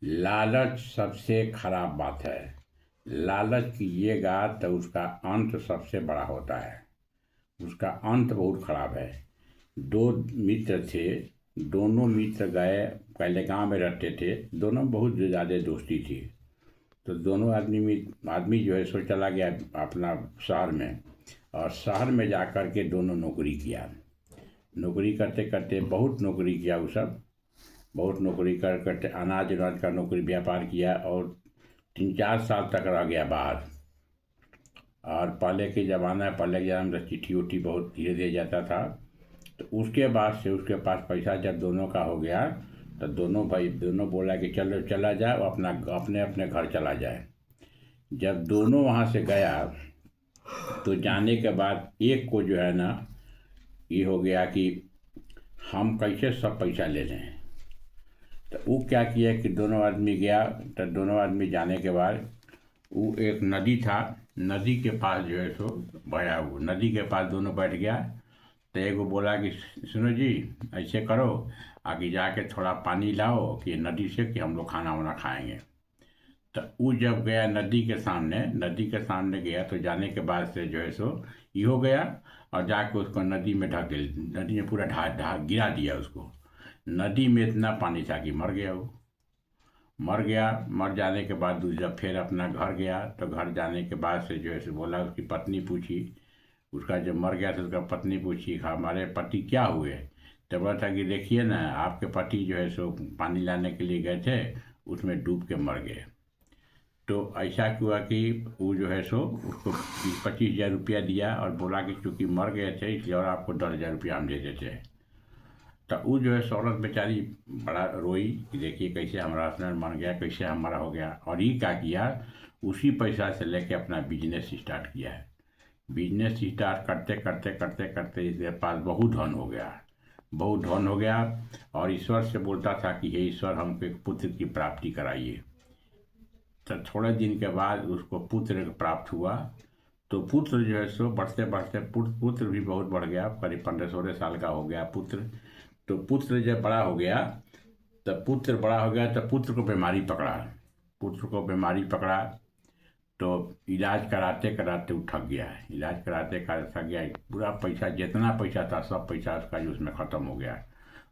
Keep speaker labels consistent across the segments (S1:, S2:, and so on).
S1: लालच सबसे खराब बात है। लालच कीजिएगा तो उसका अंत सबसे बड़ा होता है। उसका अंत बहुत खराब है। दो मित्र थे। दोनों मित्र गए, पहले गांव में रहते थे। दोनों बहुत ज़्यादा दोस्ती थी। तो दोनों आदमी जो है सो चला गया अपना शहर में। और शहर में जा कर के दोनों नौकरी किया। नौकरी करते करते बहुत नौकरी किया वो सब। बहुत नौकरी कर करते अनाज उनाज का नौकरी व्यापार किया और 3-4 साल तक रह गया बाहर। और पहले के ज़माना पहले के ज़माने में चिट्ठी उट्ठी बहुत धीरे धीरे जाता था। तो उसके बाद से उसके पास पैसा जब दोनों का हो गया तो दोनों भाई दोनों बोला कि चलो चला जाए, अपना अपने अपने घर चला जाए। जब दोनों वहाँ से गया तो जाने के बाद एक को जो है ना ये हो गया कि हम कैसे सब पैसा ले लें। तो वो क्या किया कि दोनों आदमी गया। तो दोनों आदमी जाने के बाद वो एक नदी था, नदी के पास जो है सो बया वो नदी के पास दोनों बैठ गया। तो एगो बोला कि सुनो जी, ऐसे करो, आगे जाके थोड़ा पानी लाओ कि नदी से कि हम लोग खाना वाना खाएंगे। तो वो जब गया नदी के सामने गया तो जाने के बाद से जो है सो ये हो गया। और जाके उसको नदी में ढक नदी में पूरा ढा ढा गिरा दिया उसको। नदी में इतना पानी था कि मर गया वो। मर गया। मर जाने के बाद जब फिर अपना घर गया तो घर जाने के बाद से जो है सो बोला, उसकी पत्नी पूछी। उसका जब मर गया तो उसका पत्नी पूछी, हमारे पति क्या हुए। तो बोला था कि देखिए ना, आपके पति जो है सो पानी लाने के लिए गए थे, उसमें डूब के मर गए। तो ऐसा हुआ कि वो जो है सो उसको 25,000 रुपया दिया और बोला कि चूँकि मर गए थे इसलिए और आपको 10,000 रुपया हम दे देते हैं। तो वो जो है सो औरत बेचारी बड़ा रोई कि देखिए कैसे हमारा हस्बैंड मर गया, कैसे हमारा हो गया। और ये क्या किया, उसी पैसा से लेके अपना बिजनेस स्टार्ट किया है। बिजनेस स्टार्ट करते करते करते करते इसके पास बहुत धन हो गया। बहुत धन हो गया। और ईश्वर से बोलता था कि हे ईश्वर, हमको एक पुत्र की प्राप्ति कराइए। तो थोड़े दिन के बाद उसको पुत्र प्राप्त हुआ। तो पुत्र जो है सो बढ़ते बढ़ते पुत्र भी बहुत बढ़ गया, करीब 15-16 साल का हो गया पुत्र। तो पुत्र जब बड़ा हो गया तो पुत्र को बीमारी पकड़ा। पुत्र को बीमारी पकड़ा तो इलाज कराते कराते वो थक गया। इलाज कराते कराते थक गया। पूरा पैसा जितना पैसा था सब पैसा उसका जो उसमें ख़त्म हो गया।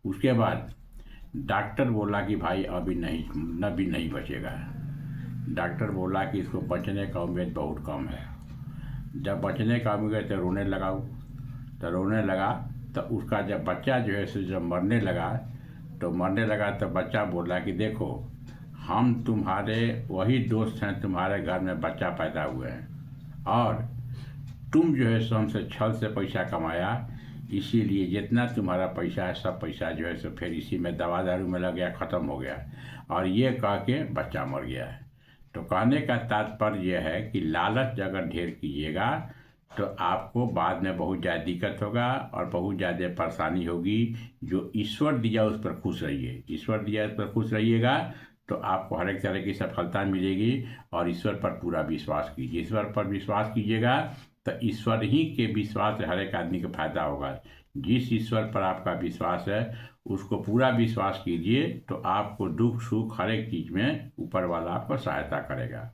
S1: उसके बाद डॉक्टर बोला कि भाई अभी नहीं बचेगा। डॉक्टर बोला कि इसको बचने का उम्मीद बहुत कम है। जब बचने का उम्मीद तो रोने लगा वो। तो रोने लगा तो उसका जब बच्चा जो है सो जब मरने लगा तो बच्चा बोला कि देखो, हम तुम्हारे वही दोस्त हैं, तुम्हारे घर में बच्चा पैदा हुए हैं और तुम जो है सो हमसे छल से पैसा कमाया, इसीलिए जितना तुम्हारा पैसा है सब पैसा जो है सो फिर इसी में दवा दारू में लग गया, ख़त्म हो गया। और ये कह के बच्चा मर गया है। तो कहने का तात्पर्य यह है कि लालच अगर ढेर कीजिएगा तो आपको बाद में बहुत ज़्यादा दिक्कत होगा और बहुत ज़्यादा परेशानी होगी। जो ईश्वर दिया उस पर खुश रहिए। ईश्वर दिया उस पर खुश रहिएगा तो आपको हर एक तरह की सफलता मिलेगी। और ईश्वर पर पूरा विश्वास कीजिए। ईश्वर पर विश्वास कीजिएगा तो ईश्वर ही के विश्वास से हर एक आदमी को फायदा होगा। जिस ईश्वर पर आपका विश्वास है उसको पूरा विश्वास कीजिए तो आपको दुख सुख हर एक चीज़ में ऊपर वाला आपको सहायता करेगा।